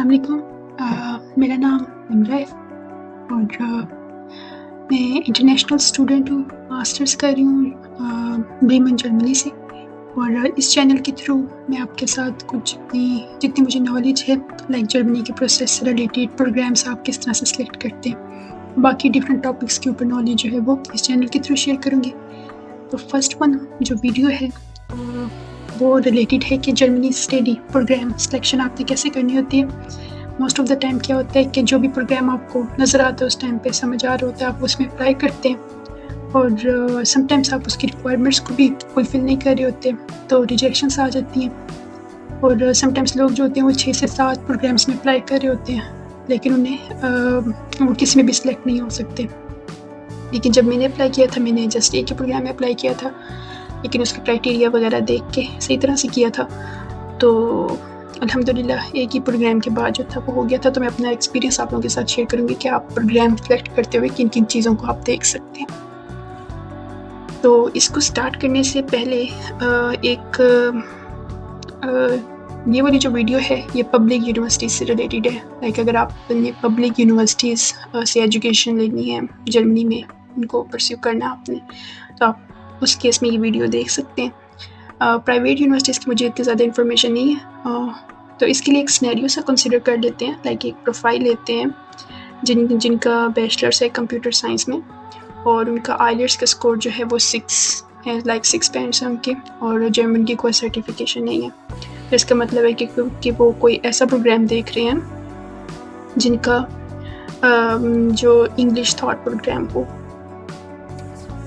अस्सलाम वालेकुम। मेरा नाम निम्रा है और मैं इंटरनेशनल स्टूडेंट हूँ, मास्टर्स कर रही हूँ ब्रीमन जर्मनी से। और इस चैनल के थ्रू मैं आपके साथ कुछ जितनी मुझे नॉलेज है लाइक जर्मनी के प्रोसेस से रिलेटेड प्रोग्राम्स आप किस तरह से सिलेक्ट करते हैं, बाकी डिफरेंट टॉपिक्स के ऊपर नॉलेज जो है वो इस चैनल के थ्रू शेयर करूँगी। तो फर्स्ट वन जो वीडियो है वो रिलेटेड है कि जर्मनी स्टडी प्रोग्राम सिलेक्शन आपने कैसे करनी होती है। मोस्ट ऑफ द टाइम क्या होता है कि जो भी प्रोग्राम आपको नज़र आता है उस टाइम पे समझ आ रहा होता है, आप उसमें अप्लाई करते हैं और समटाइम्स आप उसकी रिक्वायरमेंट्स को भी फुलफ़िल नहीं कर रहे होते तो रिजेक्शंस आ जाती हैं। और समटाइम्स लोग जो होते हैं वो 6 से 7 प्रोग्राम्स में अप्लाई कर रहे होते हैं लेकिन उन्हें वो किसी में भी सिलेक्ट नहीं हो सकते। लेकिन जब मैंने अप्लाई किया था मैंने जस्ट एक ही प्रोग्राम में अप्लाई किया था, लेकिन उसके क्राइटेरिया वगैरह देख के सही तरह से किया था तो अल्हम्दुलिल्लाह एक ही प्रोग्राम के बाद जो था वो हो गया था। तो मैं अपना एक्सपीरियंस आप लोगों के साथ शेयर करूँगी कि आप प्रोग्राम सेलेक्ट करते हुए किन किन चीज़ों को आप देख सकते हैं। तो इसको स्टार्ट करने से पहले ये वाली जो वीडियो है ये पब्लिक यूनिवर्सिटीज़ से रिलेटेड है। लाइक अगर आपने पब्लिक यूनिवर्सिटीज़ से एजुकेशन लेनी है जर्मनी में, उनको परस्यू करना है आपने, तो आप उस केस में ये वीडियो देख सकते हैं। प्राइवेट यूनिवर्सिटीज़ की मुझे इतनी ज़्यादा इन्फॉर्मेशन नहीं है तो इसके लिए एक सिनेरियो सा कंसिडर कर लेते हैं। लाइक एक प्रोफाइल लेते हैं जिनका बैचलर्स है कंप्यूटर साइंस में और उनका आइलेट्स का स्कोर जो है वो 6 है, लाइक 6 बैंड्स हैं उनके, और जर्मन की कोई सर्टिफिकेशन नहीं है। तो इसका मतलब है कि वो कोई ऐसा प्रोग्राम देख रहे हैं जिनका जो इंग्लिश थॉट प्रोग्राम हो।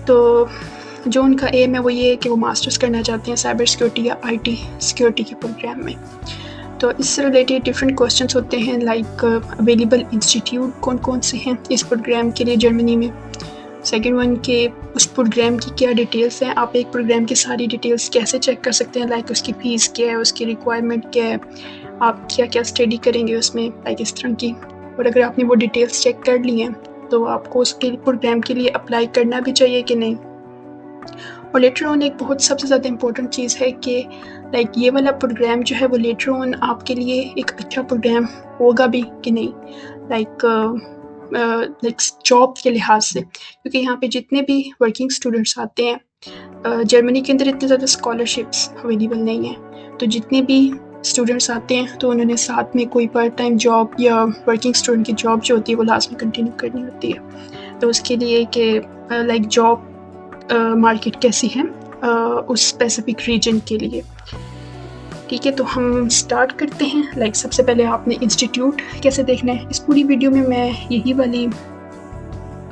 तो जो उनका एम है वो ये है कि वो मास्टर्स करना चाहते हैं साइबर सिक्योरिटी या आईटी सिक्योरिटी के प्रोग्राम में। तो इससे रिलेटेड डिफरेंट क्वेश्चंस होते हैं लाइक अवेलेबल इंस्टीट्यूट कौन कौन से हैं इस प्रोग्राम के लिए जर्मनी में। सेकंड वन के उस प्रोग्राम की क्या डिटेल्स हैं, आप एक प्रोग्राम की सारी डिटेल्स कैसे चेक कर सकते हैं, लाइक उसकी फ़ीस क्या है, उसकी रिक्वायरमेंट क्या है, आप क्या क्या स्टडी करेंगे उसमें, लाइक इस तरह की। और अगर आपने वो डिटेल्स चेक कर ली हैं तो आपको उसके प्रोग्राम के लिए अप्लाई करना भी चाहिए कि नहीं। और लेटर ऑन एक बहुत सबसे ज़्यादा इम्पोर्टेंट चीज़ है कि लाइक ये वाला प्रोग्राम जो है वो लेटर ऑन आपके लिए एक अच्छा प्रोग्राम होगा भी कि नहीं, लाइक जॉब के लिहाज से, क्योंकि यहाँ पे जितने भी वर्किंग स्टूडेंट्स आते हैं जर्मनी के अंदर इतने ज़्यादा स्कॉलरशिप्स अवेलेबल नहीं हैं। तो जितने भी स्टूडेंट्स आते हैं तो उन्होंने साथ में कोई पार्ट टाइम जॉब या वर्किंग स्टूडेंट की जॉब जो होती है वो लास्ट में कंटिन्यू करनी होती है। तो उसके लिए कि लाइक जॉब मार्केट कैसी है उस स्पेसिफिक रीजन के लिए। ठीक है, तो हम स्टार्ट करते हैं। लाइक सबसे पहले आपने इंस्टीट्यूट कैसे देखना है, इस पूरी वीडियो में मैं यही वाली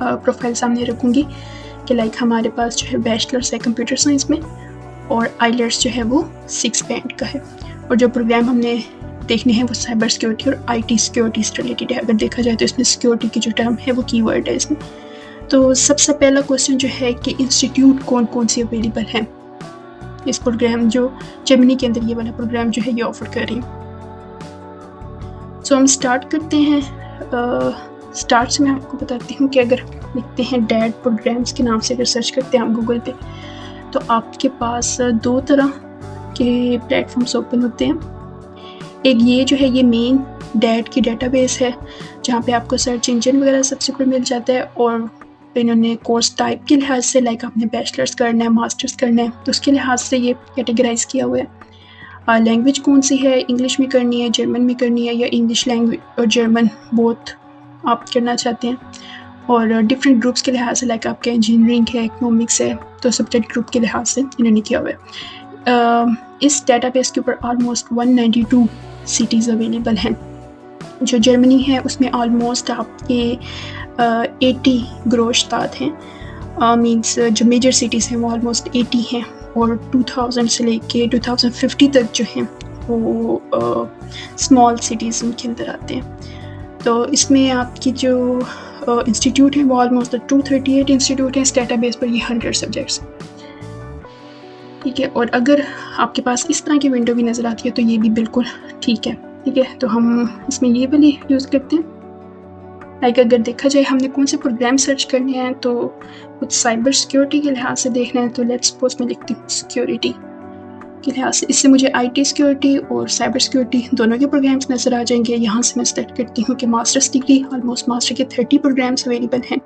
प्रोफाइल सामने रखूँगी कि लाइक हमारे पास जो है बैचलर्स है कंप्यूटर साइंस में और आइलेट्स जो है वो 6 बैंड का है, और जो प्रोग्राम हमने देखने हैं वो साइबर सिक्योरिटी और आईटी सिक्योरिटी से रिलेटेड है। अगर देखा जाए तो इसमें सिक्योरिटी की जो टर्म है वो कीवर्ड है इसमें। तो सबसे पहला क्वेश्चन जो है कि इंस्टीट्यूट कौन कौन से अवेलेबल हैं इस प्रोग्राम जो जर्मनी के अंदर ये वाला प्रोग्राम जो है ये ऑफर कर रही है। सो हम स्टार्ट करते हैं। स्टार्ट से मैं आपको बताती हूँ कि अगर लिखते हैं डैड प्रोग्राम्स के नाम से अगर सर्च करते हैं आप गूगल पे तो आपके पास 2 तरह के प्लेटफॉर्म्स ओपन होते हैं। एक ये जो है ये मेन डैड की डेटाबेस है जहाँ पे आपको सर्च इंजन वगैरह सबसे कुछ मिल जाता है, और इन्होंने कोर्स टाइप के लिहाज से लाइक आपने बैचलर्स करना है मास्टर्स करना है तो उसके लिहाज से ये कैटेगराइज किया हुआ है। लैंग्वेज कौन सी है, इंग्लिश में करनी है, जर्मन में करनी है, या इंग्लिश लैंग्वेज और जर्मन बोथ आप करना चाहते हैं। और डिफरेंट ग्रुप्स के लिहाज से लाइक आपका इंजीनियरिंग है, इकोनॉमिक्स है, तो सब्जेक्ट ग्रुप के लिहाज से इन्होंने किया हुआ है। इस डेटाबेस के ऊपर ऑलमोस्ट 192 सिटीज़ अवेलेबल हैं। जो जर्मनी है उसमें ऑलमोस्ट आपके 80 ग्रोशतात हैं, मींस जो मेजर सिटीज़ हैं वो ऑलमोस्ट 80 हैं, और 2000 से लेके 2050 तक जो हैं वो स्मॉल सिटीज़ उनके अंदर आते हैं। तो इसमें आपकी जो इंस्टीट्यूट है वो ऑलमोस्ट 238 इंस्टीट्यूट हैं इस डेटाबेस पर, ये 100 सब्जेक्ट्स। ठीक है, और अगर आपके पास इस तरह की विंडो भी नज़र आती है तो ये भी बिल्कुल ठीक है। ठीक है, तो हम इसमें ये वाली यूज़ करते हैं। लाइक अगर देखा जाए हमने कौन से प्रोग्राम सर्च करने हैं तो कुछ साइबर सिक्योरिटी के लिहाज से देखना है तो लेट्स सपोज मैं लिखती हूँ सिक्योरिटी। के लिहाज से। इससे मुझे IT सिक्योरिटी और साइबर सिक्योरिटी दोनों के प्रोग्राम्स नज़र आ जाएंगे। यहाँ से मैं सेलेक्ट करती हूँ कि मास्टर्स डिग्री, ऑलमोस्ट मास्टर के 30 प्रोग्राम्स अवेलेबल हैं।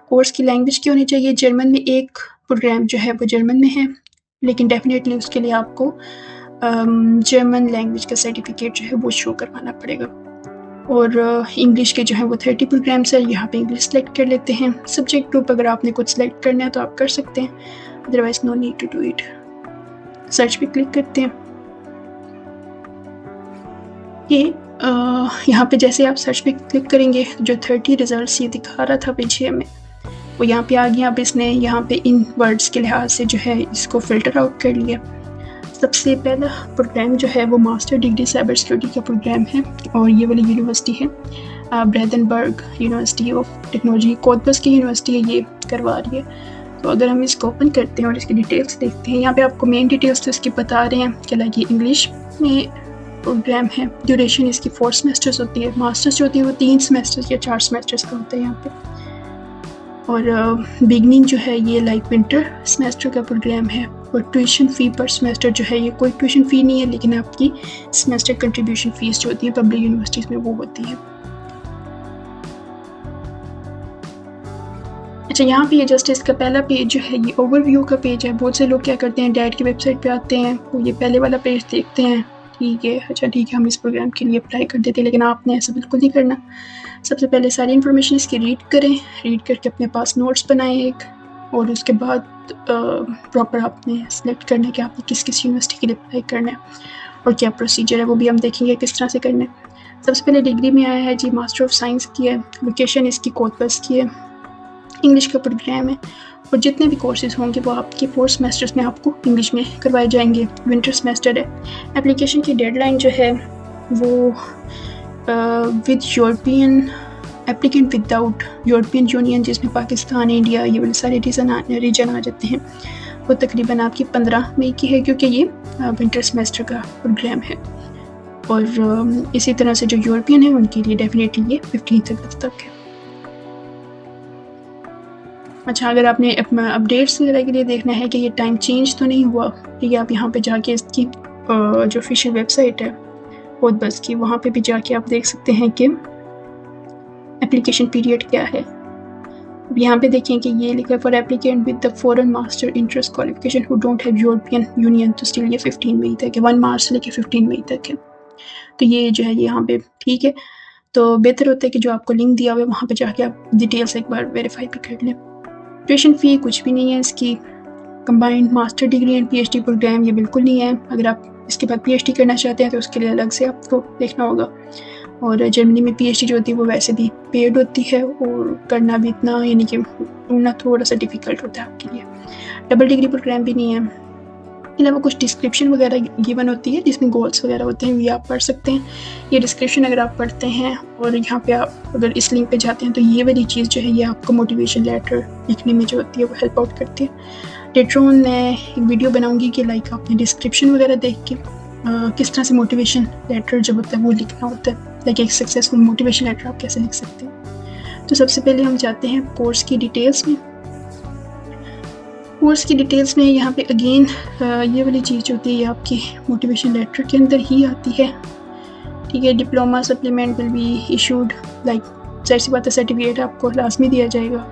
कोर्स की लैंग्वेज क्या होनी चाहिए? जर्मन में एक प्रोग्राम जो है वो जर्मन में है, लेकिन डेफिनेटली उसके लिए आपको जर्मन लैंग्वेज का सर्टिफिकेट जो है वो शो करवाना पड़ेगा। और इंग्लिश के जो है वो 30 प्रोग्राम्स है। यहाँ पे इंग्लिश सेलेक्ट कर लेते हैं। सब्जेक्ट ग्रुप अगर आपने कुछ सेलेक्ट करना है तो आप कर सकते हैं, otherwise no need to do it. Search पे क्लिक करते हैं। ये यहाँ पे जैसे आप सर्च पे क्लिक करेंगे जो 30 रिजल्ट्स ये दिखा रहा था पीछे में, वो यहाँ पे आ गया। अब इसने यहाँ पे इन वर्ड्स के लिहाज से जो है इसको फिल्टर आउट कर लिया। सबसे पहला प्रोग्राम जो है वो मास्टर डिग्री साइबर सिक्योरिटी का प्रोग्राम है, और ये वाली यूनिवर्सिटी है ब्रेदेनबर्ग यूनिवर्सिटी ऑफ टेक्नोलॉजी, कोलंबस की यूनिवर्सिटी है, ये करवा रही है। तो अगर हम इसको ओपन करते हैं और इसकी डिटेल्स देखते हैं, यहाँ पे आपको मेन डिटेल्स तो इसकी बता रहे हैं कि लाइक ये इंग्लिश में प्रोग्राम है। ड्यूरेशन इसकी 4 सेमेस्टर्स होती है। मास्टर्स जो होती है वो 3 सेमेस्टर्स या 4 सेमेस्टर्स का होता है यहाँ पे। और बिगनिंग जो है ये लाइक विंटर सेमेस्टर का प्रोग्राम है। और ट्यूशन फ़ी पर सेमेस्टर जो है ये कोई ट्यूशन फ़ी नहीं है, लेकिन आपकी सेमेस्टर कंट्रीब्यूशन फ़ीस जो होती है पब्लिक यूनिवर्सिटीज़ में वो होती है। अच्छा, यहाँ पे ये जस्ट इसका पहला पेज जो है ये ओवरव्यू का पेज है। बहुत से लोग क्या करते हैं, डायरेक्ट की वेबसाइट पे आते हैं, वो ये पहले वाला पेज देखते हैं, ठीक है, अच्छा ठीक है हम इस प्रोग्राम के लिए अप्लाई कर देते हैं, लेकिन आपने ऐसा बिल्कुल नहीं करना। सबसे पहले सारी इन्फॉर्मेशन इसकी रीड करें, रीड करके अपने पास नोट्स बनाएं एक, और उसके बाद प्रॉपर आपने सेलेक्ट करना है कि आपने किस किस यूनिवर्सिटी के लिए अप्लाई करना है और क्या प्रोसीजर है, वो भी हम देखेंगे किस तरह से करना है। सबसे पहले डिग्री में आया है जी मास्टर ऑफ साइंस की है, लोकेशन इसकी कोलंबस की है, इंग्लिश का प्रोग्राम है, और जितने भी कोर्सेज होंगे वो आपके 4 सेमेस्टर्स में आपको इंग्लिश में करवाए जाएंगे। विंटर सेमेस्टर है। एप्लीकेशन की डेडलाइन जो है वो with European applicant without European union, जिसमें पाकिस्तान, इंडिया, ये वाले सारे रीजन आ जाते हैं, वो तकरीबन आपकी 15 मई की है, क्योंकि ये विंटर सेमेस्टर का प्रोग्राम है। और इसी तरह से जो यूरोपियन है उनके लिए डेफिनेटली ये 15 अगस्त तक है। अच्छा, अगर आपने अपना अपडेट्स वगैरह के लिए देखना है कि ये टाइम चेंज तो नहीं हुआ, ठीक है, आप यहाँ पे जाके इसकी जो ऑफिशियल वेबसाइट है कोलंबस की, वहाँ पे भी जाके आप देख सकते हैं कि एप्लीकेशन पीरियड क्या है। अब यहाँ पे देखें कि ये लिखा है for applicant with the foreign master interest qualification who don't have European union, तो स्टिल ये 15 मई तक है, 1 मार्च से लेकर 15 मई तक है। तो ये जो है यहाँ पे ठीक है। तो बेहतर होता है कि जो आपको लिंक दिया हुआ है वहाँ पे जाके आप डिटेल्स एक बार वेरीफाई भी कर लें। ट्यूशन फ़ी कुछ भी नहीं है इसकी। Combined master degree and PhD programme ये बिल्कुल नहीं है। अगर आप इसके बाद PhD करना चाहते हैं तो उसके लिए अलग से आपको देखना होगा। और जर्मनी में PhD जो होती है वो वैसे भी पेड होती है, और करना भी इतना यानी कि ढूंढना थोड़ा सा डिफ़िकल्ट होता है आपके लिए। डबल डिग्री प्रोग्राम भी नहीं है। अलावा कुछ डिस्क्रिप्शन वगैरह गिवन होती है जिसमें गोल्स वगैरह होते हैं, ये आप पढ़ सकते हैं। ये डिस्क्रिप्शन अगर आप पढ़ते हैं और यहाँ पे आप अगर इस लिंक पे जाते हैं तो ये वाली चीज़ जो है ये आपको मोटिवेशन लेटर लिखने में जो होती है वो हेल्प आउट करती है। लेटर ऑन मैं एक वीडियो बनाऊंगी कि लाइक आपने डिस्क्रिप्शन वगैरह देख के किस तरह से मोटिवेशन लेटर जो होता है वो लिखना होता है, लाइक एक सक्सेसफुल मोटिवेशन लेटर आप कैसे लिख सकते हैं। तो सबसे पहले हम जाते हैं कोर्स की डिटेल्स में। कोर्स की डिटेल्स में यहाँ पे अगेन ये वाली चीज़ जो होती है ये आपकी मोटिवेशन लेटर के अंदर ही आती है, ठीक है। Diploma supplement will be issued, like जाहिर सी बात है सर्टिफिकेट आपको लाजमी दिया जाएगा।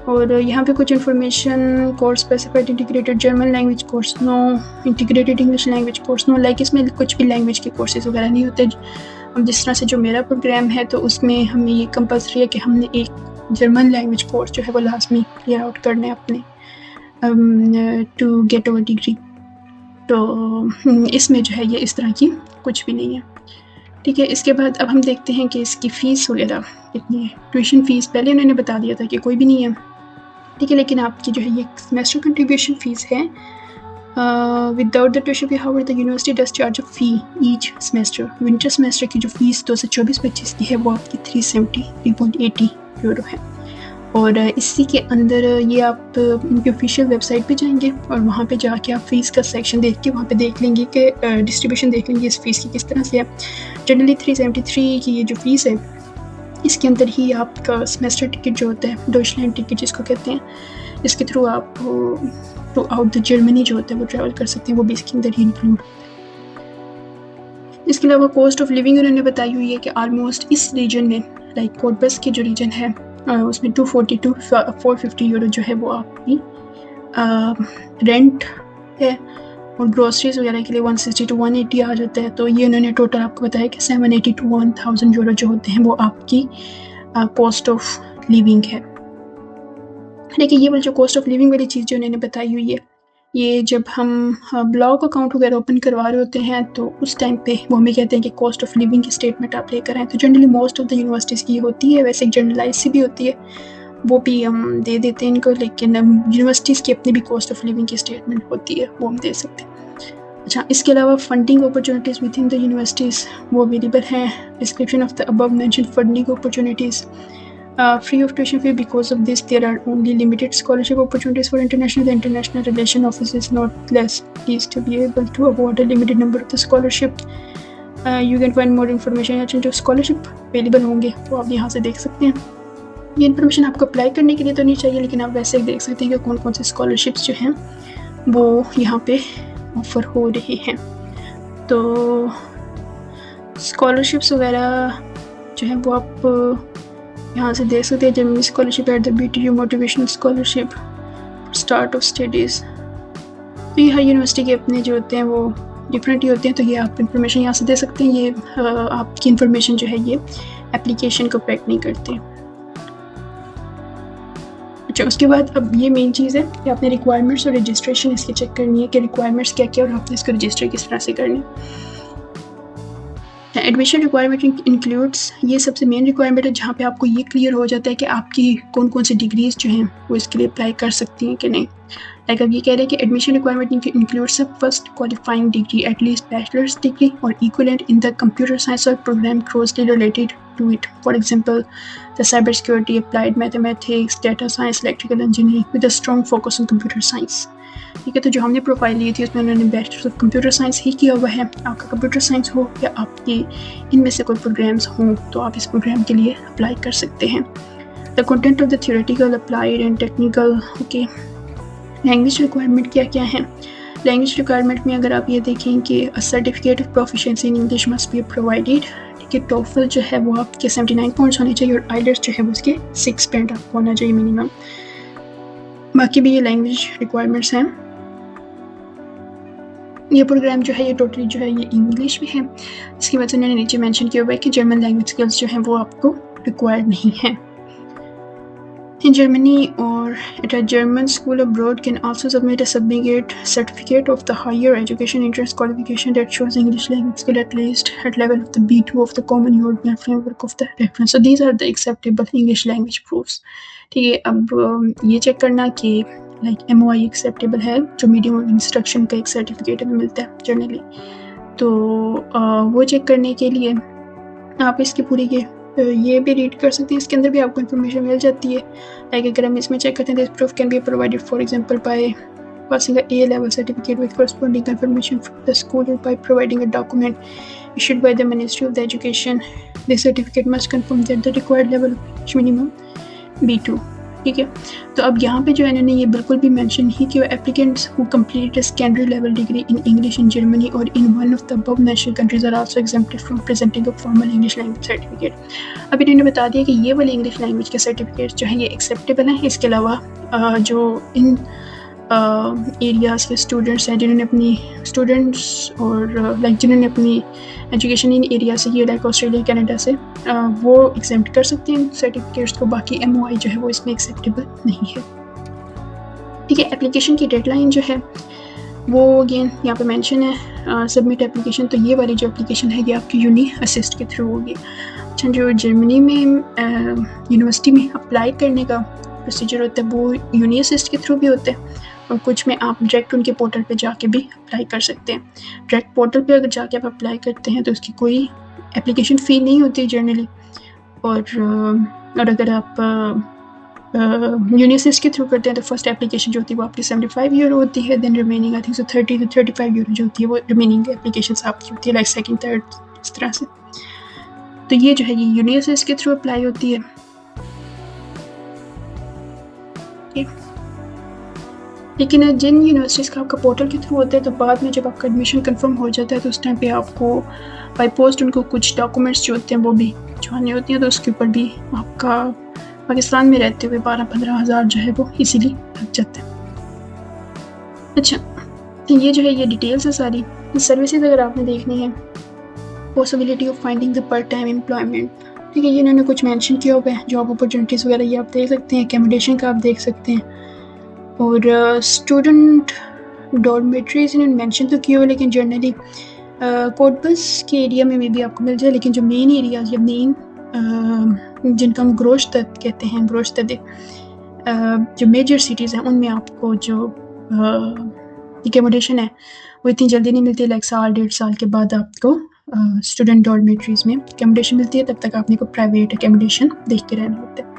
और यहाँ पे कुछ information, course specified integrated German language course no, integrated English language course no, like इसमें कुछ भी लैंग्वेज के कोर्सेज वगैरह नहीं होते। अब जिस तरह से जो मेरा प्रोग्राम है तो उसमें हमें ये कंपल्सरी है कि हमने एक जर्मन लैंग्वेज कोर्स जो है वो लाजमी क्लियर आउट करना है अपने टू गेट अवर डिग्री। तो इसमें जो है ये इस तरह की कुछ भी नहीं है, ठीक है। इसके बाद अब हम देखते हैं कि इसकी फ़ीस वगैरह कितनी है। ट्यूशन फ़ीस पहले उन्होंने बता दिया था कि कोई भी नहीं है, ठीक है, लेकिन आपकी जो है ये सेमेस्टर कंट्रीब्यूशन फ़ीस है। Without the tuition fee however the university does charge a fee each semester. Winter semester की जो फ़ीस 2024-25 की है वो आपकी 373.80 यूरो है। और इसी के अंदर ये आप उनकी ऑफिशियल वेबसाइट पे जाएंगे और वहाँ पे जाके आप फ़ीस का सेक्शन देख के वहाँ पे देख लेंगे कि डिस्ट्रीब्यूशन देख लेंगे इस फ़ीस की किस तरह से है। जनरली 373 की ये जो फ़ीस है इसके अंदर ही आपका सेमेस्टर टिकट जो होता है, डॉइचलैंड टिकट जिसको कहते हैं, इसके थ्रू आप थ्रू आउट द जर्मनी जो होता है वो ट्रैवल कर सकते हैं, वो भी इसके अंदर ही इंक्लूड। इसके अलावा कॉस्ट ऑफ लिविंग उन्होंने बताई हुई है कि ऑलमोस्ट इस रीजन में लाइक कोटबस के जो रीजन है उसमें 240 to 450 यूरो जो है वो आपकी रेंट है, और ग्रोसरीज वगैरह के लिए 160 to 180 आ जाता है। तो ये उन्होंने टोटल आपको बताया कि 780 to 1000 यूरो जो होते हैं वो आपकी कॉस्ट ऑफ लिविंग है। देखिए ये वाली जो कॉस्ट ऑफ लिविंग वाली चीज़ जो उन्होंने बताई हुई है, ये जब हम ब्लॉग अकाउंट वगैरह ओपन करवा रहे होते हैं तो उस टाइम पे वो हमें कहते हैं कि कॉस्ट ऑफ लिविंग की स्टेटमेंट आप लेकर आएँ। तो generally most of the universities की होती है, वैसे एक जनरलाइज सी भी होती है, वो भी हम दे देते हैं इनको, लेकिन यूनिवर्सिटीज़ की अपनी भी कॉस्ट ऑफ लिविंग की स्टेटमेंट होती है, वो हम दे सकते हैं। अच्छा, इसके अलावा funding opportunities with in the universities वो अवेलेबल हैं। Description of the above mention funding opportunities, free of tuition fee. Because of this, there are only limited scholarship opportunities for international. The international relation office is not less pleased to be able to award a limited number of the scholarship. You can find more information या जो scholarship available होंगे वो आप यहाँ से देख सकते हैं। ये इन्फॉर्मेशन आपको अप्लाई करने के लिए तो नहीं चाहिए, लेकिन आप वैसे देख सकते हैं कि कौन कौन से स्कॉलरशिप्स जो हैं वो यहाँ पे ऑफ़र हो रहे हैं। तो स्कॉलरशिप्स वगैरह जो है वो आप यहाँ से देख सकते हैं। Germany scholarship at the BTU motivational scholarship start of studies. तो ये हर यूनिवर्सिटी के अपने जो होते हैं वो डिफरेंट ही होते हैं, तो ये आप इंफॉर्मेशन यहाँ से दे सकते हैं। ये आपकी इंफॉर्मेशन जो है ये एप्लीकेशन को अफेक्ट नहीं करते। अच्छा, उसके बाद अब ये मेन चीज़ है कि आपने रिक्वायरमेंट्स और रजिस्ट्रेशन इसकी चेक करनी है कि रिक्वायरमेंट्स क्या क्या और आपने इसको रजिस्टर किस तरह से करनी है। एडमिशन रिक्वायरमेंट इंक्लूड्स, ये सबसे मेन रिक्वायरमेंट है जहाँ पे आपको ये क्लियर हो जाता है कि आपकी कौन कौन सी डिग्रीज जो हैं वो इसके लिए अप्लाई कर सकती हैं कि नहीं। लाइक अब ये कह रहे हैं कि admission requirement includes a first qualifying degree at least bachelor's degree और equivalent in the computer science और program closely related to it, for example the cyber security, applied mathematics, data science, electrical engineering with a strong focus on computer science. ठीक है, तो जो हमने profile ली थी उसमें उन्होंने बैचलर्स ऑफ कंप्यूटर साइंस ही किया हुआ है। आपका कंप्यूटर साइंस हो या आपके इनमें से कोई प्रोग्राम्स हों तो आप इस प्रोग्राम के लिए अप्लाई कर सकते हैं। The content of the theoretical, applied and technical. Okay, language requirement क्या क्या है। लैंग्वेज रिक्वायरमेंट में अगर आप ये देखें कि certificate of proficiency in English must be provided. ठीक है, टोफल जो है वो आपके 79 पॉइंट्स होने चाहिए और आइलेट्स जो है वो उसके 6 पॉइंट आपको होना चाहिए मिनिमम। बाकी भी ये लैंग्वेज रिक्वायरमेंट्स हैं। ये प्रोग्राम जो है ये टोटली जो है ये इंग्लिश में है। इसकी वजह से उन्होंने नीचे मेंशन किया हुआ है कि जर्मन लैंग्वेज स्किल्स जो हैं वो आपको रिक्वायर्ड नहीं है। In Germany or at a German school abroad can also submit a certificate of the higher education entrance qualification that shows English language skill at least at level of the B2 of the Common European Framework of the Reference. So these are the acceptable English language proofs. ठीक है, अब ये check करना कि like MOI acceptable है, जो medium of instruction का एक सर्टिफिकेट हमें मिलता है जनरली। तो वो चेक करने के लिए आप इसके पूरी ये भी रीड कर सकते हैं। इसके अंदर भी आपको इन्फॉर्मेशन मिल जाती है। लाइक अगर हम इसमें चेक करते हैं, this proof can be provided for example by passing A level certificate with corresponding confirmation from the school or by providing a document issued by the Ministry of the Education. This certificate must confirm that the required level of English minimum B2. ठीक है, तो अब यहाँ पे जो है इन्होंने ये बिल्कुल भी मेंशन नहीं किया applicants who completed secondary level degree in English in Germany और in one of the above mentioned countries are also exempted from presenting a formal English language certificate. अब इन्होंने बता दिया कि ये वाले इंग्लिश लैंग्वेज के सर्टिफिकेट जो है ये एक्सेप्टेबल हैं। इसके अलावा जो इन एरियाज़ के स्टूडेंट्स हैं जिन्होंने अपनी स्टूडेंट्स और लाइक जिन्होंने अपनी एजुकेशन इन एरिया से की लाइक ऑस्ट्रेलिया कनाडा से, वो एग्जेम्प्ट कर सकते हैं सर्टिफिकेट्स को। बाकी MOI जो है वो इसमें एक्सेप्टेबल नहीं है। ठीक है, एप्लीकेशन की डेडलाइन जो है वो अगेन यहाँ पे मेंशन है सबमिट एप्लीकेशन। तो ये वाली जो एप्लीकेशन है ये आपकी यूनी असिस्ट के थ्रू होगी। अच्छा, जो जर्मनी में यूनिवर्सिटी में अप्लाई करने का प्रोसीजर होता है वो यूनी असिस्ट के थ्रू भी होता है और कुछ में आप डायरेक्ट उनके पोर्टल पे जाके भी अप्लाई कर सकते हैं। डायरेक्ट पोर्टल पे अगर जाके आप अप्लाई करते हैं तो उसकी कोई एप्लीकेशन फ़ी नहीं होती जनरली। और अगर आप यूनिसिस के थ्रू करते हैं तो फर्स्ट एप्लीकेशन जो होती है वो आपकी 75 यूरो होती है। Then remaining I think 30 to 35 euro जो होती है वो रिमेनिंग एप्लीकेशन आपकी होती है लाइक सेकंड थर्ड इस तरह से। तो ये जो है ये यूनिसिस के थ्रू अप्लाई होती है। लेकिन जिन यूनिवर्सिटीज़ का आपका पोर्टल के थ्रू होता है तो बाद में जब आपका एडमिशन कंफर्म हो जाता है तो उस टाइम पे आपको बाय पोस्ट उनको कुछ डॉक्यूमेंट्स जो होते हैं वो भी भिजवानी होती हैं, तो उसके ऊपर भी आपका पाकिस्तान में रहते हुए 12-15 हज़ार जो है वो इजीली लग जाता है। अच्छा, तो ये जो है ये डिटेल्स है सारी। सर्विसेज अगर आपने देखनी है, possibility of finding the part time employment, ठीक है, ये इन्होंने कुछ मेंशन किया हुआ है। जॉब अपॉर्चुनिटीज़ वगैरह ये आप देख सकते हैं, एकोमोडेशन का आप देख सकते हैं, और स्टूडेंट डॉर्मेट्रीज इन्होंने मेंशन तो किए हुए, लेकिन जनरली कोटबस के एरिया में भी आपको मिल जाए, लेकिन जो मेन एरियाज या मेन जिनका हम ग्रोशतद कहते हैं, ग्रोशतद जो मेजर सिटीज़ हैं उनमें आपको जो एकोमोडेशन है वो इतनी जल्दी नहीं मिलती। लाइक 1.5 साल के बाद आपको स्टूडेंट डॉर्मेट्रीज में एकोमोडेशन मिलती है, तब तक आपने को प्राइवेट एकोमोडेशन देख के रहना होता है।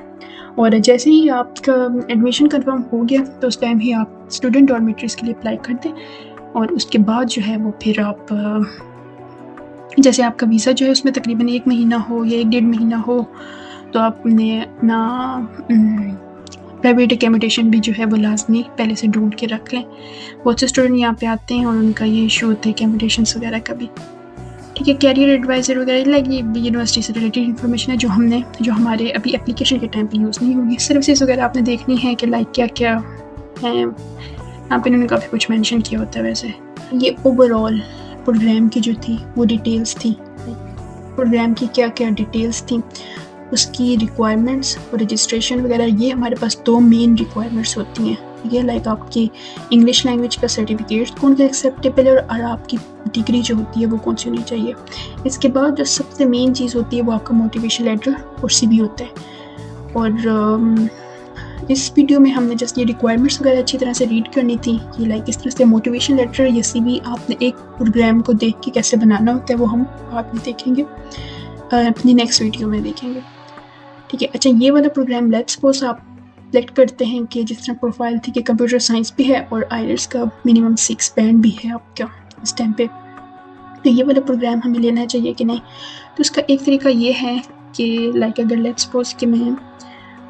और जैसे ही आपका एडमिशन कंफर्म हो गया तो उस टाइम ही आप स्टूडेंट डॉर्मेट्रीज़ के लिए अप्लाई कर दें, और उसके बाद जो है वो फिर आप जैसे आपका वीज़ा जो है उसमें तकरीबन 1 महीना हो या 1-1.5 महीना हो तो आपने अपना प्राइवेट एकोमोडेशन भी जो है वो लाजमी पहले से ढूंढ के रख लें। बहुत से स्टूडेंट यहाँ पे आते हैं और उनका ये इशू होता है एकोमोडेशन वगैरह का भी, ठीक है। कैरियर एडवाइज़र वगैरह लाइक ये यूनिवर्सिटी से रिलेटेड इन्फॉर्मेशन है जो हमारे अभी एप्लीकेशन के टाइम पे यूज़ नहीं होगी। सर्विसेज वगैरह आपने देखनी है कि लाइक क्या क्या हैं, यहाँ पे इन्होंने काफ़ी कुछ मेंशन किया होता है। वैसे ये ओवरऑल प्रोग्राम की जो थी वो डिटेल्स थी, प्रोग्राम की क्या क्या डिटेल्स थी, उसकी रिक्वायरमेंट्स और रजिस्ट्रेशन वगैरह। ये हमारे पास 2 मेन रिक्वायरमेंट्स होती हैं, ठीक है। लाइक आपकी इंग्लिश लैंग्वेज का सर्टिफिकेट कौन सा एक्सेप्टेबल है, और आपकी डिग्री जो होती है वो कौन सी होनी चाहिए। इसके बाद जो सबसे मेन चीज़ होती है वो आपका मोटिवेशन लेटर और CV होता है। और इस वीडियो में हमने जस्ट ये रिक्वायरमेंट्स वगैरह अच्छी तरह से रीड करनी थी कि लाइक इस तरह से मोटिवेशन लेटर या CV आपने एक प्रोग्राम को देख के कैसे बनाना होता है वो हम बाद में देखेंगे, अपनी नेक्स्ट वीडियो में देखेंगे, ठीक है। अच्छा, ये वाला प्रोग्राम लेट्स सपोज आप सेलेक्ट करते हैं कि जिस तरह प्रोफाइल थी कि कंप्यूटर साइंस भी है और IELTS का मिनिमम 6 बैंड भी है आपका इस टाइम पे, तो ये वाला प्रोग्राम हमें लेना चाहिए कि नहीं। तो उसका एक तरीका ये है कि लाइक अगर लेट्स सपोज कि मैं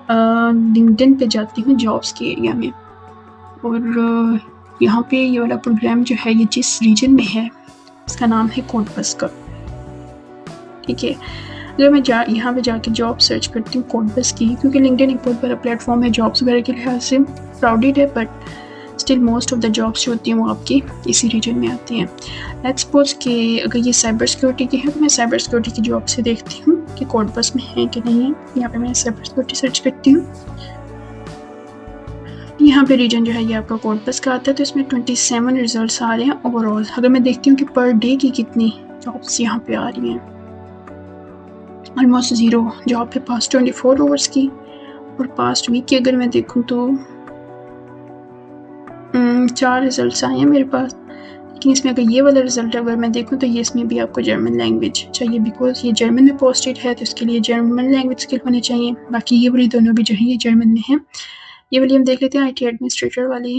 लिंक्डइन पे जाती हूँ जॉब्स के एरिया में, और यहाँ पे ये वाला प्रोग्राम जो है ये जिस रीजन में है इसका नाम है कोटबस का, ठीक है। अगर मैं यहाँ पे जाके जॉब सर्च करती हूँ कोटबस की, क्योंकि लिंक्डइन एक बहुत बड़ा प्लेटफॉर्म है जॉब्स वगैरह के लिहाज से, क्राउडेड है, but still most of the jobs जो होती हैं वो आपकी इसी रीजन में आती हैं। लेट्स सपोज कि अगर ये साइबर सिक्योरिटी की है तो मैं साइबर सिक्योरिटी की जॉब से देखती हूँ कि कोटबस में है कि नहीं है। यहाँ पे मैं साइबर सिक्योरिटी सर्च करती हूँ, यहाँ पे रीजन जो है ये आपका कोटबस का आता है। तो इसमें 27 रिजल्ट्स आ रहे हैं ओवरऑल। अगर मैं देखती हूँ कि पर डे की कितनी जॉब्स यहाँ पे आ रही हैं, ऑलमोस्ट 0 जॉब है पास्ट 24 आवर्स की, और पास्ट वीक की अगर मैं देखूँ तो 4 रिजल्ट्स आए हैं मेरे पास। लेकिन इसमें अगर ये वाला रिजल्ट अगर मैं देखूँ तो ये इसमें भी आपको जर्मन लैंग्वेज चाहिए, बिकॉज ये जर्मन में पोस्टेड है तो इसके लिए जर्मन लैंग्वेज स्किल होने चाहिए। बाकी ये वाली दोनों भी जो है ये जर्मन में है। ये वाली हम देख लेते हैं IT एडमिनिस्ट्रेटर वाली,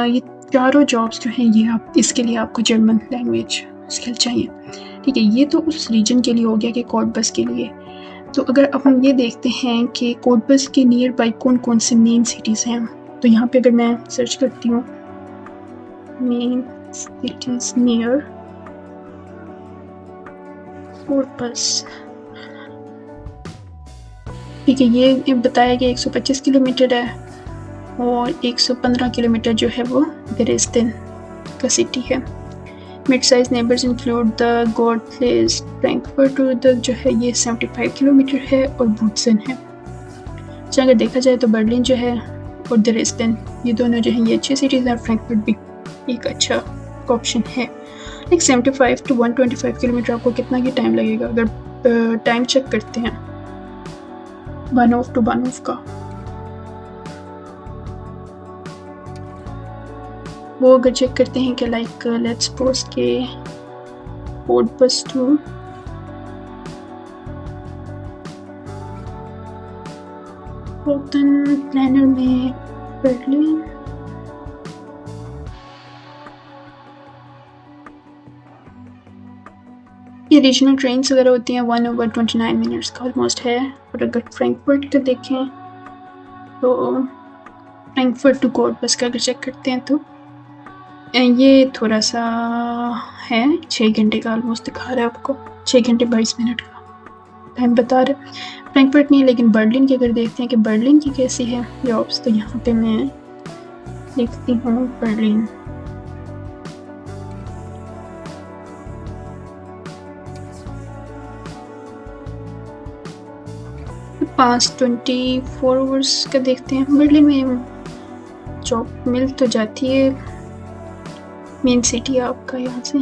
ये चारों जॉब्स जो हैं ये आप इसके लिए आपको जर्मन लैंग्वेज स्किल चाहिए, ठीक है। ये तो उस रीजन के लिए हो गया कि कोटबस के लिए। तो अगर अब हम ये देखते हैं कि कोटबस के नियर बाई कौन कौन से मेन सिटीज़ हैं, तो यहाँ पे अगर मैं सर्च करती हूँ मेन सिटीज़ नियर कोटबस, ठीक है। ये बताया गया 125 किलोमीटर है, और 115 किलोमीटर जो है वो दरेस्तेन का सिटी है। Mid size neighbours include the godless, Frankfurt जो है ये 75 किलोमीटर है, और बुट्सन है। तो अगर देखा जाए तो बर्लिन जो है और दरेस्तेन ये दोनों जो हैं ये अच्छे सिटीज़ हैं, फ्रैंकफर्ट भी एक अच्छा ऑप्शन है। लाइक 75 to 125 किलोमीटर आपको कितना ही टाइम लगेगा अगर टाइम चेक करते हैं बानोफ टू बानोफ का, वो अगर चेक करते हैं कि लाइक लेट्स सपोज के कोटबस टू रोटन प्लानर में बर्लिन, ये रीजनल ट्रेन्स वगैरह होती हैं 1/29 मिनट्स का ऑलमोस्ट है। और अगर फ्रैंकफर्ट का देखें तो फ्रैंकफर्ट टू कोलंबस का अगर चेक करते हैं तो ये थोड़ा सा है, 6 घंटे का ऑलमोस्ट दिखा रहा है आपको, 6 घंटे 22 मिनट का टाइम बता रहा है। फ्रैंकफर्ट नहीं, लेकिन बर्लिन की अगर देखते हैं कि बर्लिन की कैसी है जॉब्स, तो यहाँ पे मैं देखती हूँ बर्लिन। पास 24 आवर्स का देखते हैं। बर्लिन में जॉब मिल तो जाती है, मेन सिटी आपका यहाँ से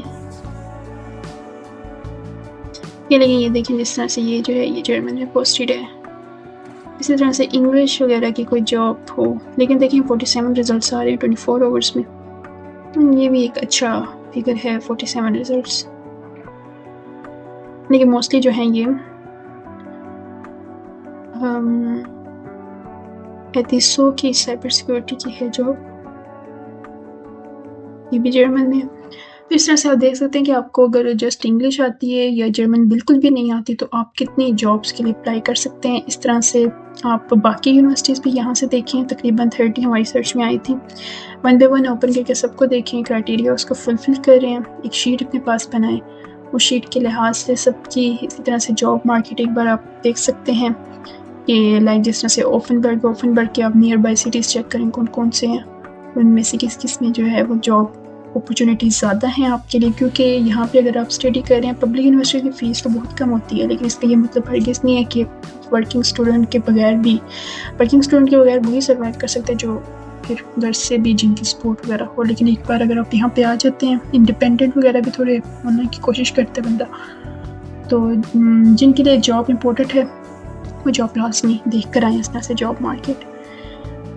ये, लेकिन ये देखें जिस तरह से ये जो है ये जर्मन में पोस्टेड है। इसी तरह से इंग्लिश वगैरह की कोई जॉब हो, लेकिन देखिए 47 रिजल्ट्स आ रहे हैं 24 आवर्स में, ये भी एक अच्छा फिगर है 47 रिजल्ट्स। लेकिन मोस्टली जो है ये एथिसो की साइबर सिक्योरिटी की है जॉब, ये भी जर्मन में। तो इस तरह से आप देख सकते हैं कि आपको अगर जस्ट इंग्लिश आती है या जर्मन बिल्कुल भी नहीं आती तो आप कितनी जॉब्स के लिए अप्लाई कर सकते हैं। इस तरह से आप बाकी यूनिवर्सिटीज़ भी यहाँ से देखें, तकरीबन 30 हमारी सर्च में आई थी, 1 बाय 1 ओपन करके सबको देखें, क्राइटेरिया उसको फुलफिल कर रहे हैं, एक शीट अपने पास बनाएं, उस शीट के लिहाज से सबकी इसी तरह से जॉब मार्केट एक बार आप देख सकते हैं कि लाइक जिस तरह से ओफनबर्ग के आप नियर बाई सिटीज़ चेक करें कौन कौन से हैं, उनमें से किस में जो है वो जॉब अपॉर्चुनिटीज़ ज़्यादा हैं आपके लिए। क्योंकि यहाँ पे अगर आप स्टडी कर रहे हैं, पब्लिक यूनिवर्सिटी की फ़ीस तो बहुत कम होती है, लेकिन इसका ये मतलब हरगिज़ नहीं है कि वर्किंग स्टूडेंट के बगैर वही सर्वाइव कर सकते हैं जो फिर घर से भी जिनकी सपोर्ट वगैरह हो। लेकिन एक बार अगर आप यहाँ पे आ जाते हैं, इंडिपेंडेंट वगैरह भी थोड़े होने की कोशिश करते हैं बंदा, तो जिनके लिए जॉब इम्पोर्टेंट है वो जॉब लाजमी देख कर आए इस तरह से जॉब मार्केट।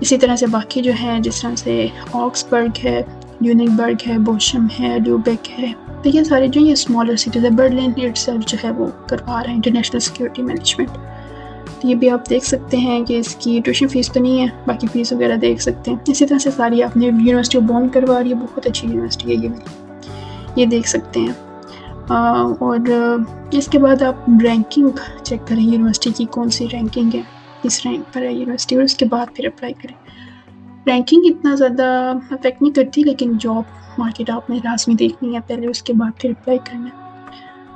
इसी तरह से बाकी जो है जिस तरह से ऑक्सबर्ग है, यूनिकबर्ग है, बोशम है, ल्यूबेक है, तो ये सारे जो ये स्मॉलर सिटीज़ है। बर्लिन इटसेल्फ जो है वो करवा रहा है इंटरनेशनल सिक्योरिटी मैनेजमेंट, तो ये भी आप देख सकते हैं कि इसकी ट्यूशन फ़ीस तो नहीं है, बाकी फ़ीस वगैरह देख सकते हैं। इसी तरह से सारी आपने यूनिवर्सिटी ऑफ बॉन करवा रही है, बहुत अच्छी यूनिवर्सिटी है ये देख सकते हैं। और इसके बाद आप रैंकिंग चेक करें यूनिवर्सिटी की, कौन सी रैंकिंग है, किस रैंक पर है यूनिवर्सिटी, और उसके बाद फिर अप्लाई करें। रैंकिंग इतना ज़्यादा अफेक्ट नहीं करती, लेकिन जॉब मार्केट आपने लाजमी देखनी है पहले, उसके बाद फिर अप्लाई करना है।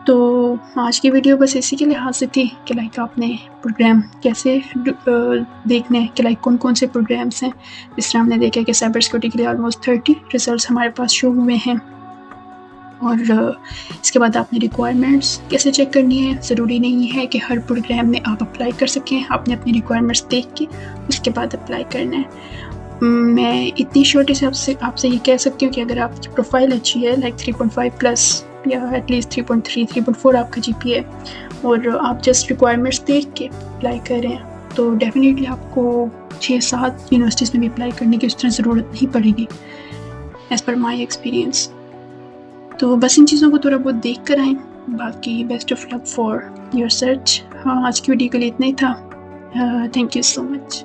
तो आज की वीडियो बस इसी के लिहाज से थी कि लाइक आपने प्रोग्राम कैसे देखने हैं, कि लाइक कौन कौन से प्रोग्राम्स हैं। जिस तरह हमने देखा कि साइबर सिक्योरिटी के लिए ऑलमोस्ट 30 रिजल्ट्स हमारे पास शो हुए हैं, और इसके बाद आपने रिक्वायरमेंट्स कैसे चेक करनी है। ज़रूरी नहीं है कि हर प्रोग्राम में आप अप्लाई कर सकें, आपने अपनी रिक्वायरमेंट्स देख के उसके बाद अप्लाई करना है। मैं इतनी शॉर्टी से आपसे ये कह सकती हूँ कि अगर आपकी प्रोफाइल अच्छी है, लाइक 3.5 प्लस या एटलीस्ट 3.3 3.4 आपका GPA है, और आप जस्ट रिक्वायरमेंट्स देख के अप्लाई कर रहे हैं, तो डेफिनेटली आपको 6-7 यूनिवर्सिटीज़ में भी अप्लाई करने की उस तरह ज़रूरत नहीं पड़ेगी, एज़ पर माई एक्सपीरियंस। तो बस इन चीज़ों को थोड़ा बहुत देख कर आएँ। बाकी best of luck for your search. हाँ, आज की वीडियो के लिए इतना ही था। Thank you so much.